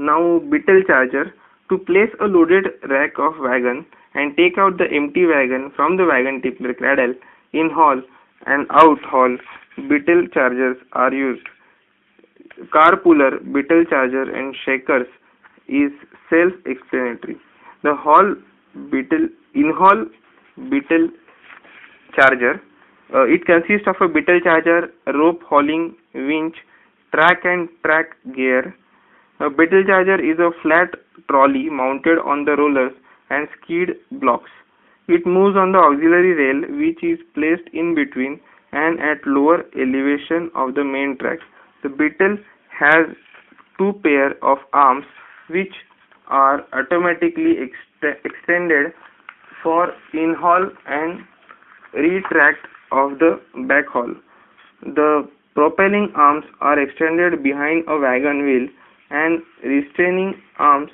Now beetle charger. To place a loaded rack of wagon and take out the empty wagon from the wagon tipler cradle, in hall and out hall, beetle chargers are used. Car puller, beetle charger and shakers is self-explanatory. The hall beetle in-hall beetle charger. It consists of a beetle charger, rope hauling winch, track and track gear. A beetle charger is a flat trolley mounted on the rollers and skid blocks. It moves on the auxiliary rail which is placed in between and at lower elevation of the main track. The beetle has two pair of arms which are automatically extended for in-haul and retract of the back haul. The propelling arms are extended behind a wagon wheel and restraining arms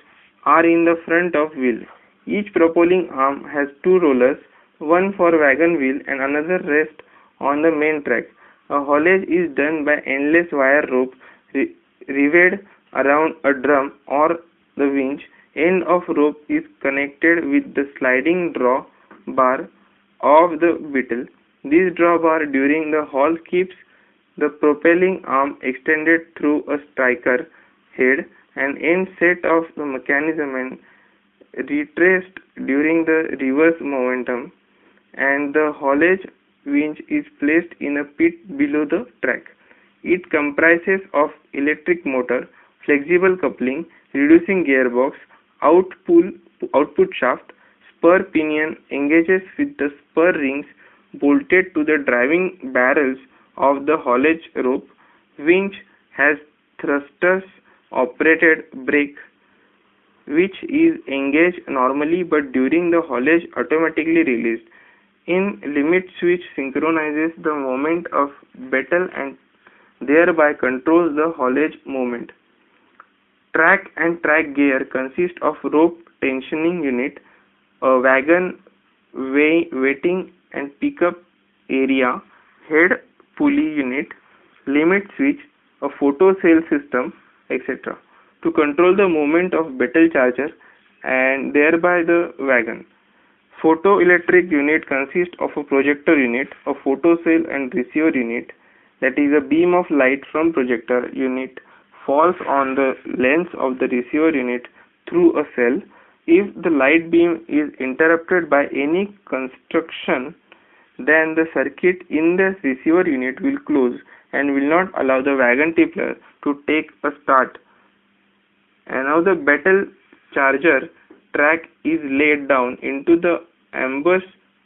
are in the front of wheel. Each propelling arm has two rollers, one for wagon wheel and another rest on the main track. A haulage is done by endless wire rope riveted around a drum or the winch. End of rope is connected with the sliding draw bar of the beetle. This drawbar during the haul keeps the propelling arm extended through a striker head and end set of the mechanism and retraced during the reverse momentum, and the haulage winch is placed in a pit below the track. It comprises of electric motor, flexible coupling, reducing gearbox, output shaft, spur pinion engages with the spur rings bolted to the driving barrels of the haulage rope. Winch has thrusters operated brake which is engaged normally but during the haulage automatically released. In limit switch synchronizes the movement of beetle and thereby controls the haulage movement. Track and track gear consist of rope tensioning unit, a wagon waiting and pickup area, head pulley unit, limit switch, a photo cell system, etc. to control the movement of beetle charger and thereby the wagon. Photoelectric unit consists of a projector unit, a photo cell and receiver unit, that is a beam of light from projector unit falls on the lens of the receiver unit through a cell. If the light beam is interrupted by any construction, then the circuit in the receiver unit will close and will not allow the wagon tipler to take a start. And now the beetle charger track is laid down into the ambush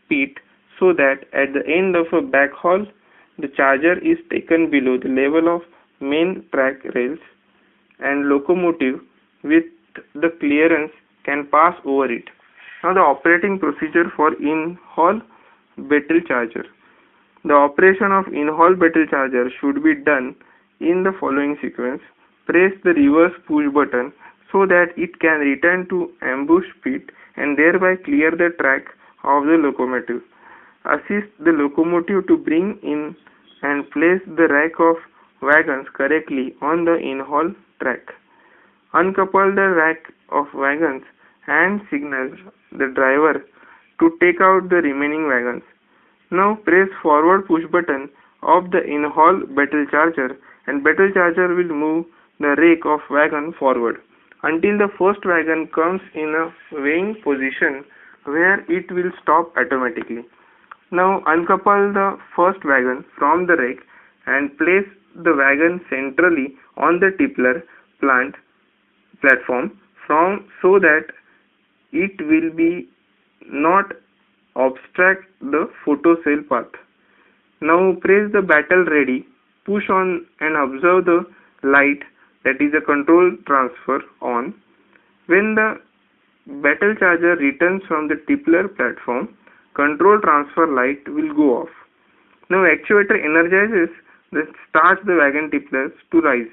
pit so that at the end of a back haul, the charger is taken below the level of main track rails and locomotive with the clearance can pass over it. Now the operating procedure for in-haul beetle charger. The operation of in-haul beetle charger should be done in the following sequence. Press the reverse push button so that it can return to ambush pit and thereby clear the track of the locomotive. Assist the locomotive to bring in and place the rack of wagons correctly on the in-haul track. Uncouple the rack of wagons and signal the driver to take out the remaining wagons. Now press forward push button of the in-haul beetle charger and beetle charger will move the rake of wagon forward until the first wagon comes in a weighing position where it will stop automatically. Now uncouple the first wagon from the rake and place the wagon centrally on the tipler platform so that it will be not obstruct the photo cell path. Now press the battle ready, push on and observe the light, that is a control transfer on. When the battle charger returns from the tipler platform, control transfer light will go off. Now actuator energizes starts the wagon tiplers to rise.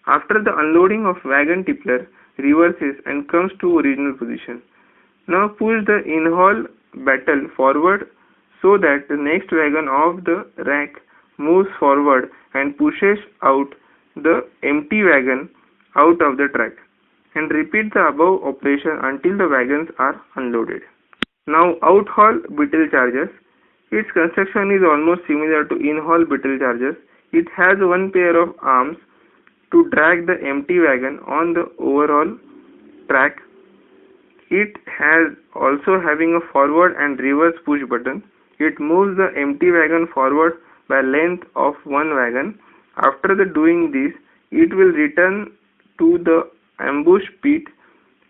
After the unloading of wagon tipler reverses and comes to original position. Now push the in-haul beetle forward so that the next wagon of the rack moves forward and pushes out the empty wagon out of the track. and repeat the above operation until the wagons are unloaded. Now, out-haul beetle chargers. Its construction is almost similar to in-haul beetle chargers. It has one pair of arms to drag the empty wagon on the overall track. It has also having a forward and reverse push button. It moves the empty wagon forward by length of one wagon. After doing this, it will return to the ambush pit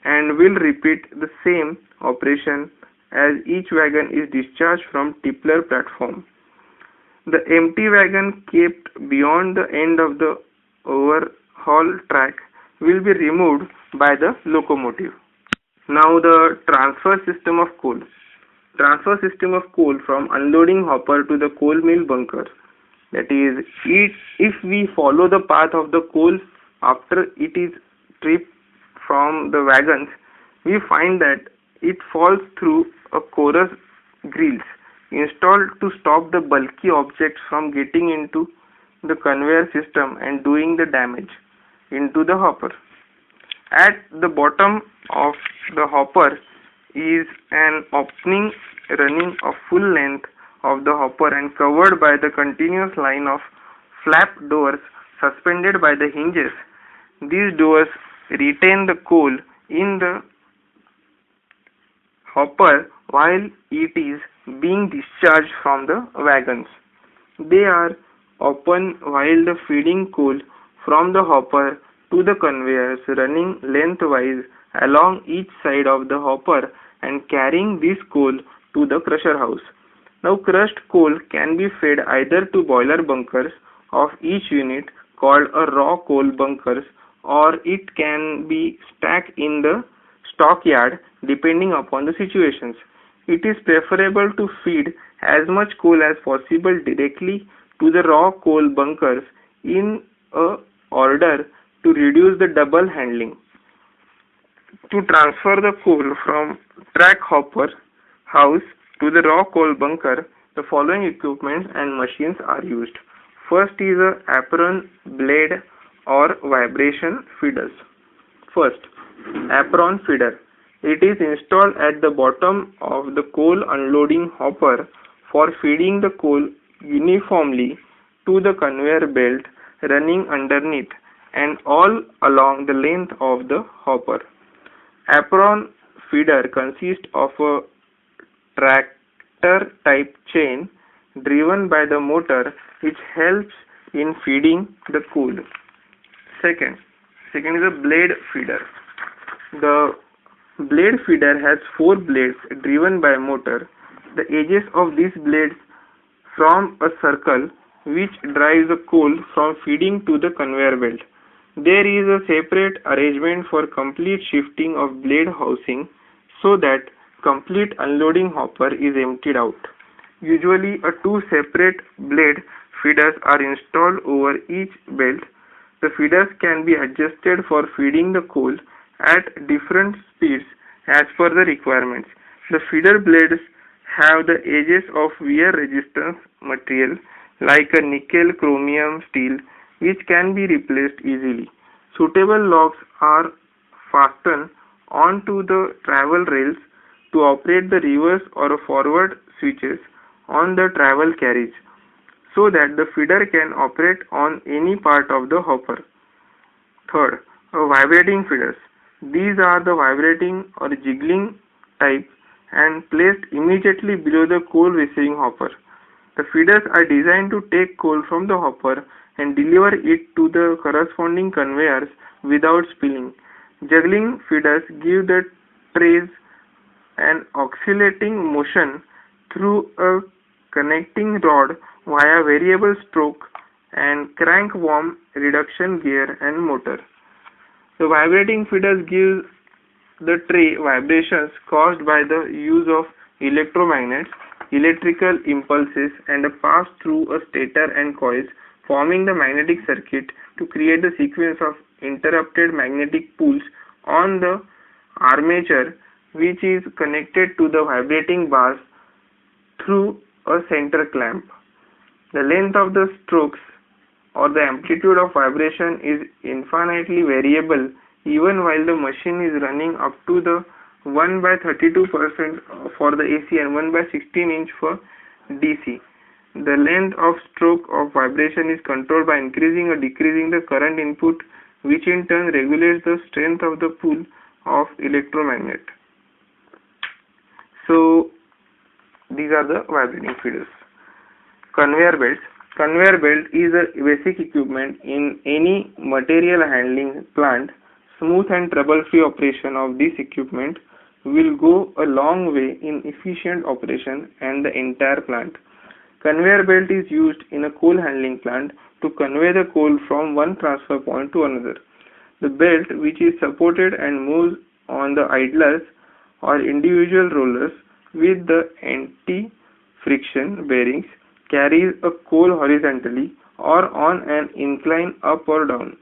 and will repeat the same operation as each wagon is discharged from tippler platform. The empty wagon kept beyond the end of the overhaul track will be removed by the locomotive. Now the transfer system of coal. Transfer system of coal from unloading hopper to the coal mill bunker. That is, if we follow the path of the coal after it is stripped from the wagons, we find that it falls through a chorus grills installed to stop the bulky objects from getting into the conveyor system and doing the damage into the hopper. At the bottom of the hopper is an opening running a full length of the hopper and covered by the continuous line of flap doors suspended by the hinges. These doors retain the coal in the hopper while it is being discharged from the wagons. They are open while the feeding coal from the hopper to the conveyors running lengthwise along each side of the hopper and carrying this coal to the crusher house. Now crushed coal can be fed either to boiler bunkers of each unit called a raw coal bunkers, or it can be stacked in the stockyard depending upon the situations. It is preferable to feed as much coal as possible directly to the raw coal bunkers in order to reduce the double handling. To transfer the coal from track hopper house to the raw coal bunker, the following equipment and machines are used. First is a apron blade or vibration feeders. First, apron feeder. It is installed at the bottom of the coal unloading hopper for feeding the coal uniformly to the conveyor belt running underneath and all along the length of the hopper. Apron feeder consists of a tractor type chain driven by the motor which helps in feeding the coal. Second is a blade feeder. The blade feeder has 4 blades driven by motor. The edges of these blades form a circle which drives the coal from feeding to the conveyor belt. There is a separate arrangement for complete shifting of blade housing so that complete unloading hopper is emptied out. Usually, 2 separate blade feeders are installed over each belt. The feeders can be adjusted for feeding the coal at different speeds as per the requirements. The feeder blades have the edges of wear resistance material like a nickel chromium steel which can be replaced easily. Suitable locks are fastened onto the travel rails to operate the reverse or forward switches on the travel carriage so that the feeder can operate on any part of the hopper. Third, vibrating feeders. These are the vibrating or jiggling type and placed immediately below the coal receiving hopper. The feeders are designed to take coal from the hopper and deliver it to the corresponding conveyors without spilling. Juggling feeders give the trays an oscillating motion through a connecting rod via variable stroke and crank worm reduction gear and motor. The vibrating feeders give the tray vibrations caused by the use of electromagnets, electrical impulses, and pass through a stator and coils, forming the magnetic circuit to create the sequence of interrupted magnetic pulls on the armature, which is connected to the vibrating bars through a center clamp. The length of the strokes or the amplitude of vibration is infinitely variable even while the machine is running up to the 1 by 32% for the AC and 1 by 16 inch for DC. The length of stroke of vibration is controlled by increasing or decreasing the current input, which in turn regulates the strength of the pull of electromagnet. So these are the vibrating feeders. Conveyor belts. Conveyor belt is a basic equipment in any material handling plant. Smooth and trouble-free operation of this equipment will go a long way in efficient operation and the entire plant. Conveyor belt is used in a coal handling plant to convey the coal from one transfer point to another. The belt, which is supported and moves on the idlers or individual rollers with the anti-friction bearings, carries a coal horizontally or on an incline up or down.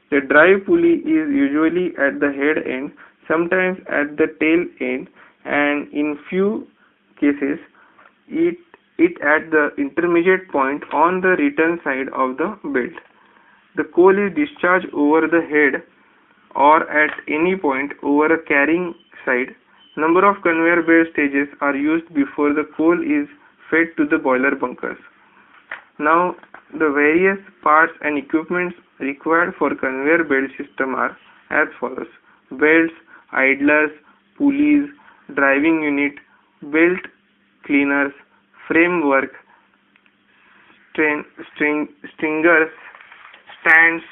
The drive pulley is usually at the head end, sometimes at the tail end, and in few cases it at the intermediate point on the return side of the belt. The coal is discharged over the head or at any point over a carrying side. Number of conveyor belt stages are used before the coal is fed to the boiler bunkers. Now, the various parts and equipments required for conveyor belt system are as follows: belts, idlers, pulleys, driving unit, belt cleaners, framework, stringers, stands,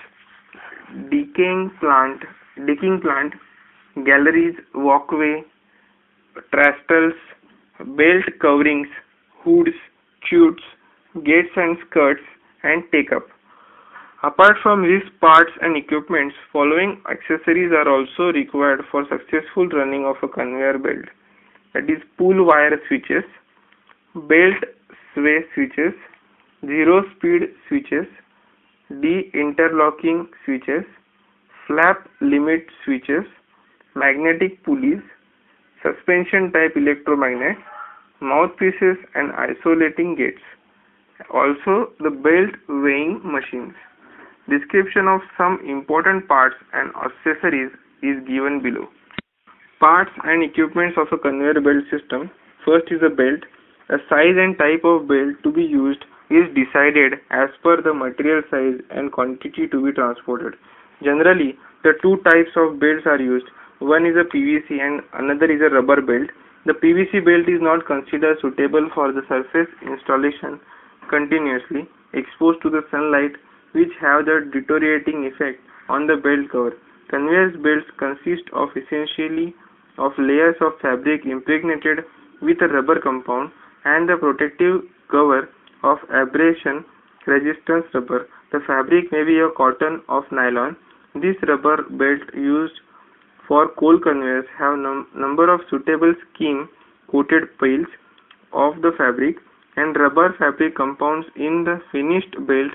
decking plant, galleries, walkway, trestles, belt coverings, hoods, chutes, gates and skirts, and take-up. Apart from these parts and equipments, following accessories are also required for successful running of a conveyor belt. That is pull wire switches, belt sway switches, zero speed switches, de-interlocking switches, flap limit switches, magnetic pulleys, suspension type electromagnet, mouthpieces and isolating gates. Also the belt weighing machines. Description of some important parts and accessories is given below. Parts and equipments of a conveyor belt system. First is a belt. A size and type of belt to be used is decided as per the material size and quantity to be transported. Generally, the two types of belts are used. One is a PVC and another is a rubber belt. The PVC belt is not considered suitable for the surface installation continuously exposed to the sunlight, which have the deteriorating effect on the belt cover. Conveyor belts consist of essentially of layers of fabric impregnated with a rubber compound and the protective cover of abrasion resistance rubber. The fabric may be a cotton or nylon. This rubber belt used for coal conveyors have number of suitable skim coated piles of the fabric, and rubber fabric compounds in the finished belt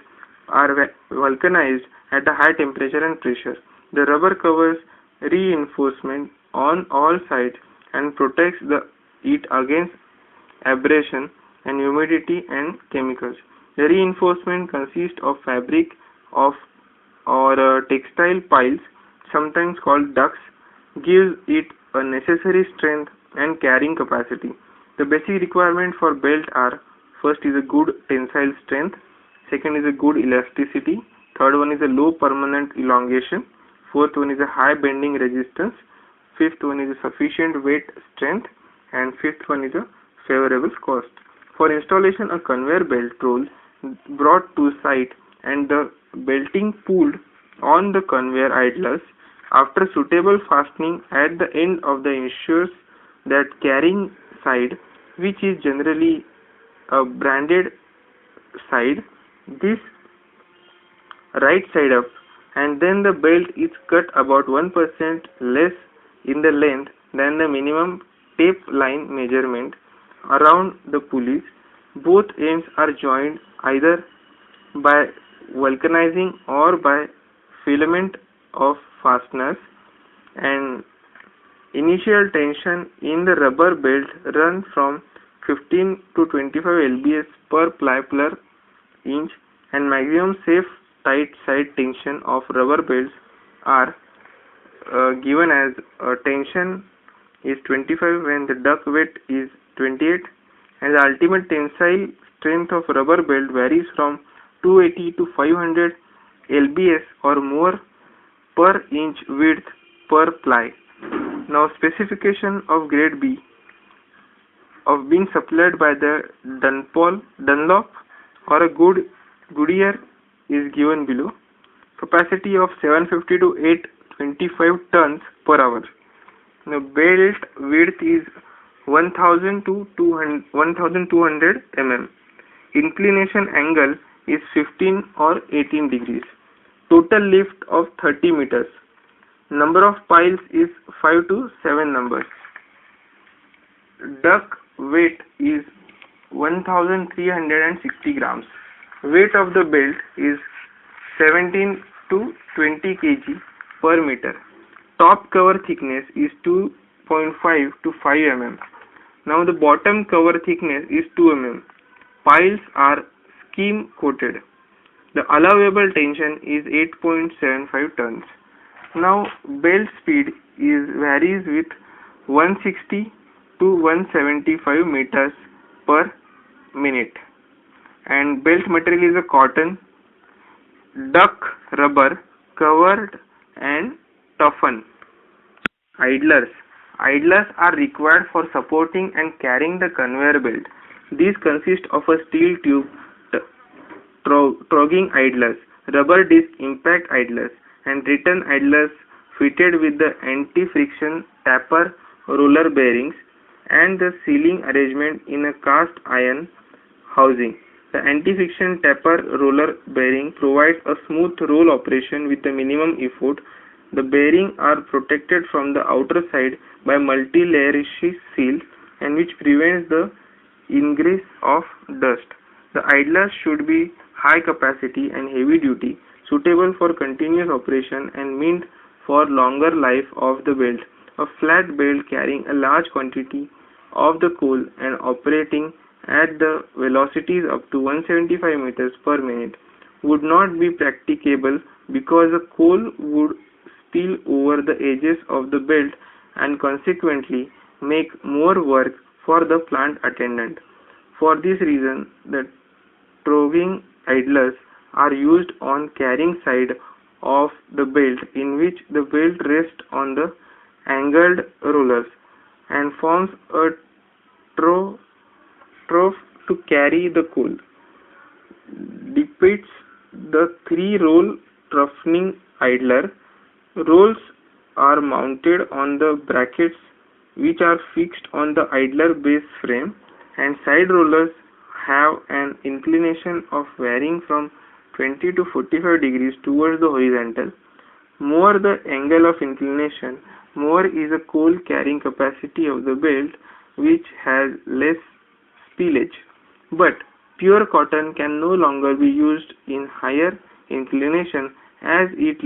are vulcanized at a high temperature and pressure. The rubber covers reinforcement on all sides and protects it against abrasion and humidity and chemicals. The reinforcement consists of fabric or textile piles, sometimes called ducts, gives it a necessary strength and carrying capacity. The basic requirements for belt are: first is a good tensile strength, second is a good elasticity, third one is a low permanent elongation, fourth one is a high bending resistance, fifth one is a sufficient weight strength, and fifth one is a favorable cost. For installation, a conveyor belt roll brought to site and the belting pulled on the conveyor idlers. After suitable fastening at the end of the ensures that carrying side, which is generally a branded side, this right side up, and then the belt is cut about 1% less in the length than the minimum tape line measurement around the pulleys. Both ends are joined either by vulcanizing or by filament of fasteners, and initial tension in the rubber belt runs from 15 to 25 lbs per ply per inch, and maximum safe tight side tension of rubber belts are given as tension is 25 when the duct weight is 28, and the ultimate tensile strength of rubber belt varies from 280 to 500 lbs or more per inch width per ply. Now, specification of grade B of being supplied by the Dunlop or a Goodyear is given below. Capacity of 750 to 825 tons per hour. The belt width is 1000 to 1200 mm. Inclination angle is 15 or 18 degrees. Total lift of 30 meters. Number of piles is 5 to 7 numbers. Duct weight is 1360 grams. Weight of the belt is 17 to 20 kg per meter. Top cover thickness is 2.5 to 5 mm. Now the bottom cover thickness is 2 mm. Piles are scheme coated. The allowable tension is 8.75 tons. Now belt speed varies with 160 to 175 meters per minute, and belt material is a cotton, duck rubber, covered and toughened. Idlers are required for supporting and carrying the conveyor belt. These consist of a steel tube trogging idlers, rubber disc impact idlers, and return idlers fitted with the anti-friction taper roller bearings and the sealing arrangement in a cast iron housing. The anti-friction taper roller bearing provides a smooth roll operation with a minimum effort. The bearings are protected from the outer side by multi-layer seal, and which prevents the ingress of dust. The idlers should be high capacity and heavy duty, suitable for continuous operation and meant for longer life of the belt. A flat belt carrying a large quantity of the coal and operating at the velocities up to 175 meters per minute would not be practicable because the coal would spill over the edges of the belt and consequently make more work for the plant attendant. For this reason, the trogging idlers are used on carrying side of the belt, in which the belt rests on the angled rollers and forms a trough to carry the coal. Depicts the 3-roll troughing idler. Rolls are mounted on the brackets which are fixed on the idler base frame, and side rollers have an inclination of varying from 20 to 45 degrees towards the horizontal. More the angle of inclination, more is the coal carrying capacity of the belt, which has less spillage. But pure cotton can no longer be used in higher inclination as it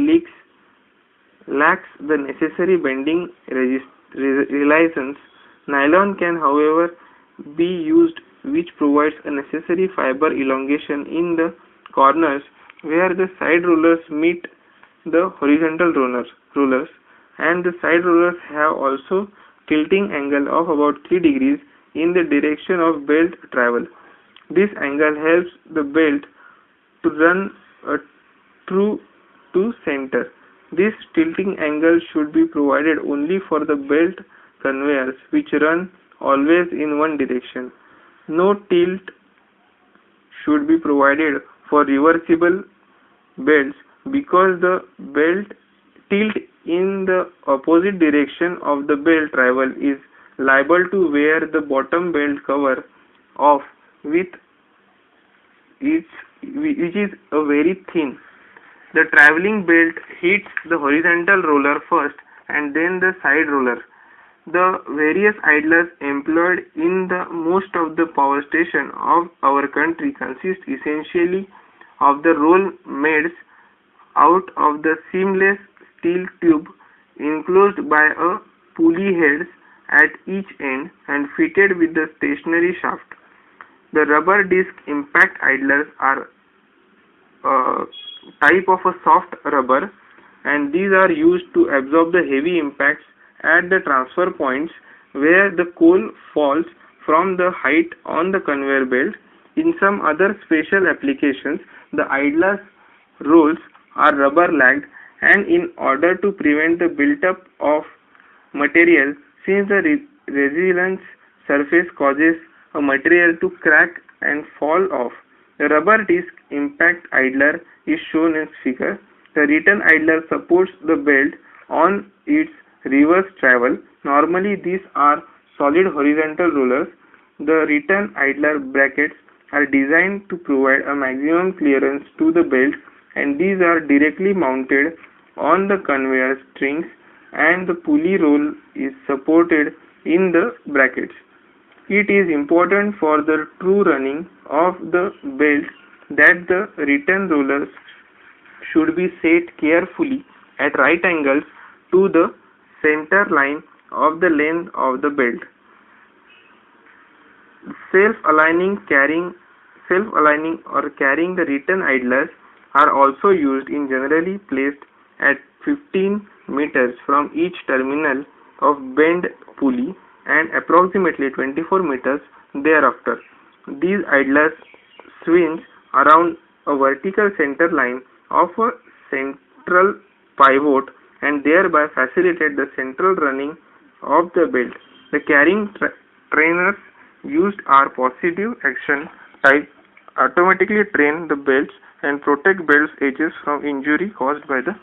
lacks the necessary bending resistance. Nylon can, however, be used, which provides a necessary fiber elongation in the corners where the side rollers meet the horizontal rollers, and the side rollers have also tilting angle of about 3 degrees in the direction of belt travel. This angle helps the belt to run true to center. This tilting angle should be provided only for the belt conveyors which run always in one direction. No tilt should be provided for reversible belts because the belt tilt in the opposite direction of the belt travel is liable to wear the bottom belt cover off, which is very thin. The traveling belt hits the horizontal roller first and then the side roller. The various idlers employed in the most of the power station of our country consist essentially of the roll made out of the seamless steel tube enclosed by a pulley heads at each end and fitted with the stationary shaft. The rubber disc impact idlers are a type of a soft rubber and these are used to absorb the heavy impacts at the transfer points where the coal falls from the height on the conveyor belt. In some other special applications, the idler's rolls are rubber lagged, and in order to prevent the build-up of material, since the resilient surface causes a material to crack and fall off. The rubber disc impact idler is shown in figure. The return idler supports the belt on its reverse travel. Normally these are solid horizontal rollers. The return idler brackets are designed to provide a maximum clearance to the belt, and these are directly mounted on the conveyor strings, and the pulley roll is supported in the brackets. It is important for the true running of the belt that the return rollers should be set carefully at right angles to the center line of the length of the belt. Self-aligning or carrying the return idlers are also used in generally placed at 15 meters from each terminal of bend pulley and approximately 24 meters thereafter. These idlers swing around a vertical center line of a central pivot and thereby facilitate the central running of the belt. The carrying trainers used are positive action type, automatically train the belts and protect belts edges from injury caused by the